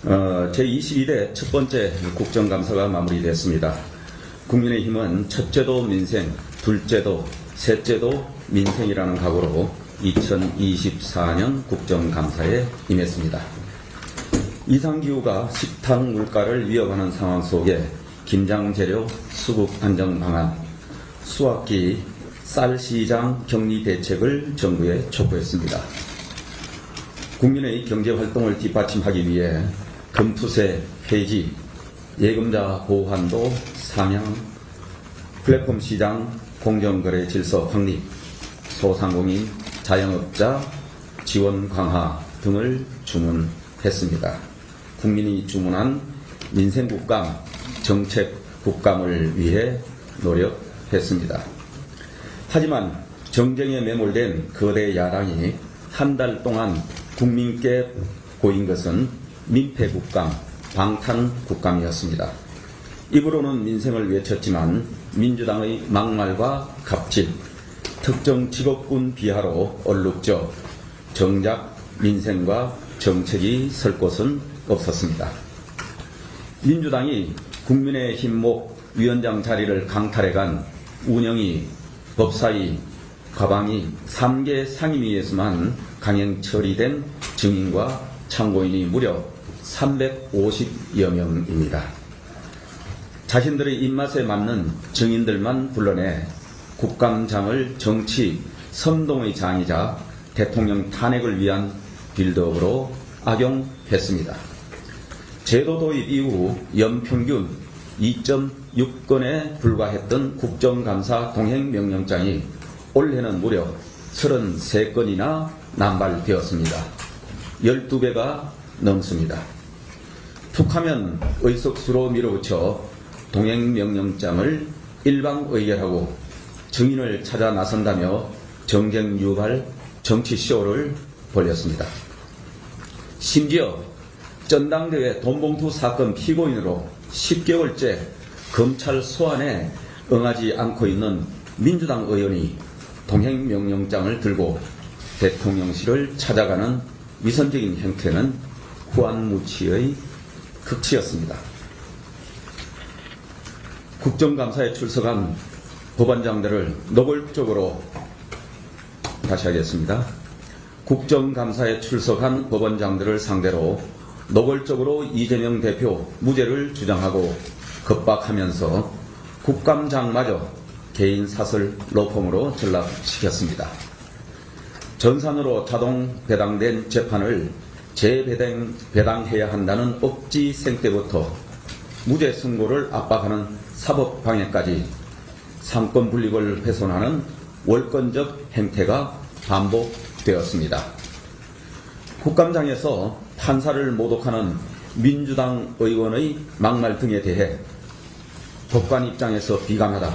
제22대 첫 번째 국정감사가 마무리됐습니다. 국민의힘은 첫째도 민생, 둘째도, 셋째도 민생이라는 각오로 2024년 국정감사에 임했습니다. 이상기후가 식탁 물가를 위협하는 상황 속에 김장재료 수급 안정 방안, 수확기 쌀 시장 격리 대책을 정부에 촉구했습니다. 국민의 경제활동을 뒷받침하기 위해 금투세 폐지, 예금자 보호한도 상향, 플랫폼 시장 공정거래 질서 확립, 소상공인, 자영업자 지원 강화 등을 주문했습니다. 국민이 주문한 민생국감, 정책국감을 위해 노력했습니다. 하지만 정쟁에 매몰된 거대 야당이 한 달 동안 국민께 보인 것은 민폐국감, 방탄국감이었습니다. 입으로는 민생을 외쳤지만 민주당의 막말과 갑질, 특정 직업군 비하로 얼룩져 정작 민생과 정책이 설 곳은 없었습니다. 민주당이 국민의힘목 위원장 자리를 강탈해간 운영위, 법사위, 과방위 3개 상임위에서만 강행 처리된 증인과 참고인이 무려 350여 명입니다. 자신들의 입맛에 맞는 증인들만 불러내 국감장을 정치 선동의 장이자 대통령 탄핵을 위한 빌드업으로 악용했습니다. 제도 도입 이후 연평균 2.6건에 불과했던 국정감사 동행명령장이 올해는 무려 33건이나 남발되었습니다. 12배가 넘습니다. 툭하면 의석수로 밀어붙여 동행명령장을 일방의결하고 증인을 찾아 나선다며 정쟁 유발 정치쇼를 벌였습니다. 심지어 전당대회 돈봉투 사건 피고인으로 10개월째 검찰 소환에 응하지 않고 있는 민주당 의원이 동행명령장을 들고 대통령실을 찾아가는 위선적인 행태는 후안무치의 극치였습니다. 국정감사에 출석한 법원장들을 노골적으로 다시 하겠습니다. 국정감사에 출석한 법원장들을 상대로 노골적으로 이재명 대표 무죄를 주장하고 겁박하면서 국감장마저 개인 사설 로펌으로 전락시켰습니다. 전산으로 자동 배당된 재판을 재배당해야 한다는 억지 생태부터 무죄 선고를 압박하는 사법방해까지 상권 분립을 훼손하는 월권적 행태가 반복되었습니다. 국감장에서 판사를 모독하는 민주당 의원의 막말 등에 대해 법관 입장에서 비관하다,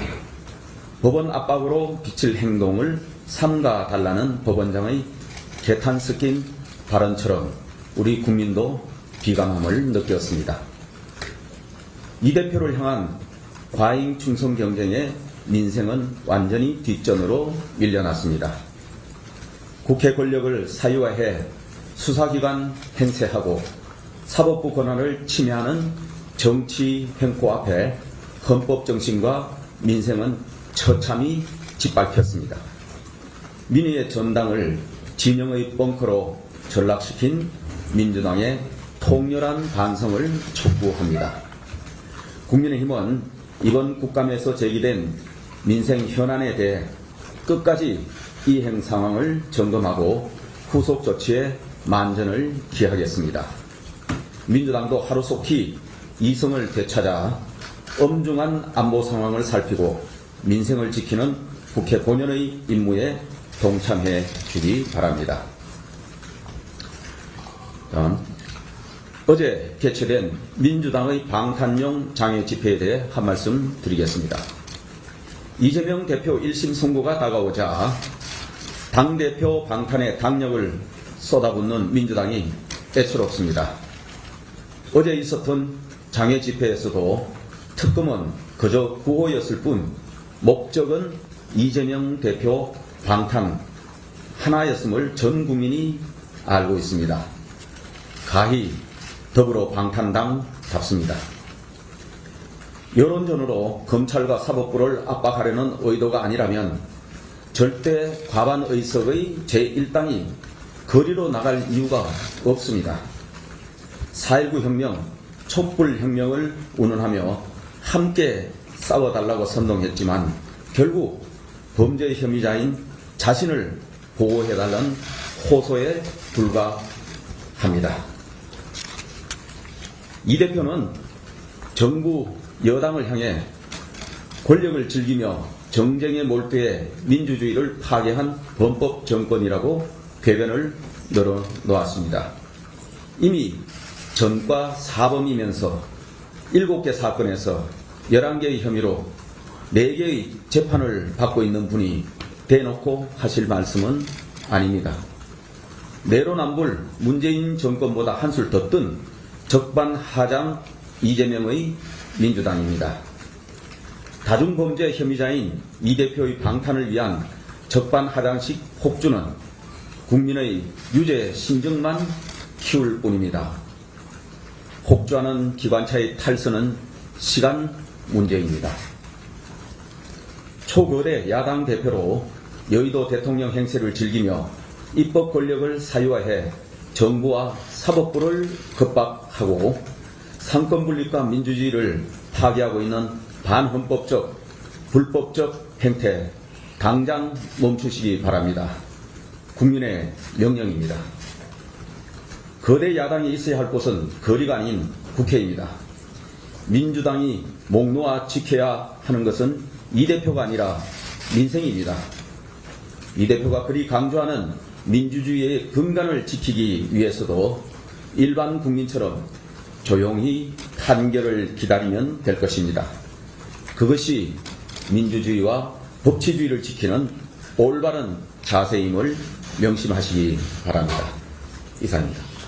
법원 압박으로 비칠 행동을 삼가달라는 법원장의 개탄 섞인 발언처럼 우리 국민도 비감함을 느꼈습니다. 이 대표를 향한 과잉 충성 경쟁에 민생은 완전히 뒷전으로 밀려났습니다. 국회 권력을 사유화해 수사기관 행세하고 사법부 권한을 침해하는 정치 횡포 앞에 헌법 정신과 민생은 처참히 짓밟혔습니다. 민의의 전당을 진영의 벙커로 전락시킨 민주당의 통렬한 반성을 촉구합니다. 국민의힘은 이번 국감에서 제기된 민생 현안에 대해 끝까지 이행 상황을 점검하고 후속 조치에 만전을 기하겠습니다. 민주당도 하루속히 이성을 되찾아 엄중한 안보 상황을 살피고 민생을 지키는 국회 본연의 임무에 동참해 주기 바랍니다. 어제 개최된 민주당의 방탄용 장외 집회에 대해 한 말씀 드리겠습니다. 이재명 대표 1심 선고가 다가오자 당대표 방탄에 당력을 쏟아붓는 민주당이 애처롭습니다. 어제 있었던 장외 집회에서도 특검은 그저 구호였을 뿐 목적은 이재명 대표 방탄 하나였음을 전 국민이 알고 있습니다. 가히 더불어 방탄당답습니다. 여론전으로 검찰과 사법부를 압박하려는 의도가 아니라면 절대 과반 의석의 제1당이 거리로 나갈 이유가 없습니다. 4.19 혁명, 촛불혁명을 운운하며 함께 싸워달라고 선동했지만 결국 범죄 혐의자인 자신을 보호해달라는 호소에 불과합니다. 이 대표는 정부 여당을 향해 권력을 즐기며 정쟁에 몰두해 민주주의를 파괴한 범법 정권이라고 궤변을 늘어놓았습니다. 이미 전과 사범이면서 7개 사건에서 11개의 혐의로 4개의 재판을 받고 있는 분이 대놓고 하실 말씀은 아닙니다. 내로남불 문재인 정권보다 한술 더 뜬 적반하장 이재명의 민주당입니다. 다중범죄 혐의자인 이 대표의 방탄을 위한 적반하장식 폭주는 국민의 유죄 심정만 키울 뿐입니다. 폭주하는 기관차의 탈선은 시간 문제입니다. 초거대 야당 대표로 여의도 대통령 행세를 즐기며 입법 권력을 사유화해 정부와 사법부를 겁박하고 상권분립과 민주주의를 파괴하고 있는 반헌법적, 불법적 행태 당장 멈추시기 바랍니다. 국민의 명령입니다. 거대 야당이 있어야 할 곳은 거리가 아닌 국회입니다. 민주당이 목 놓아 지켜야 하는 것은 이 대표가 아니라 민생입니다. 이 대표가 그리 강조하는 민주주의의 근간을 지키기 위해서도 일반 국민처럼 조용히 판결을 기다리면 될 것입니다. 그것이 민주주의와 법치주의를 지키는 올바른 자세임을 명심하시기 바랍니다. 이상입니다.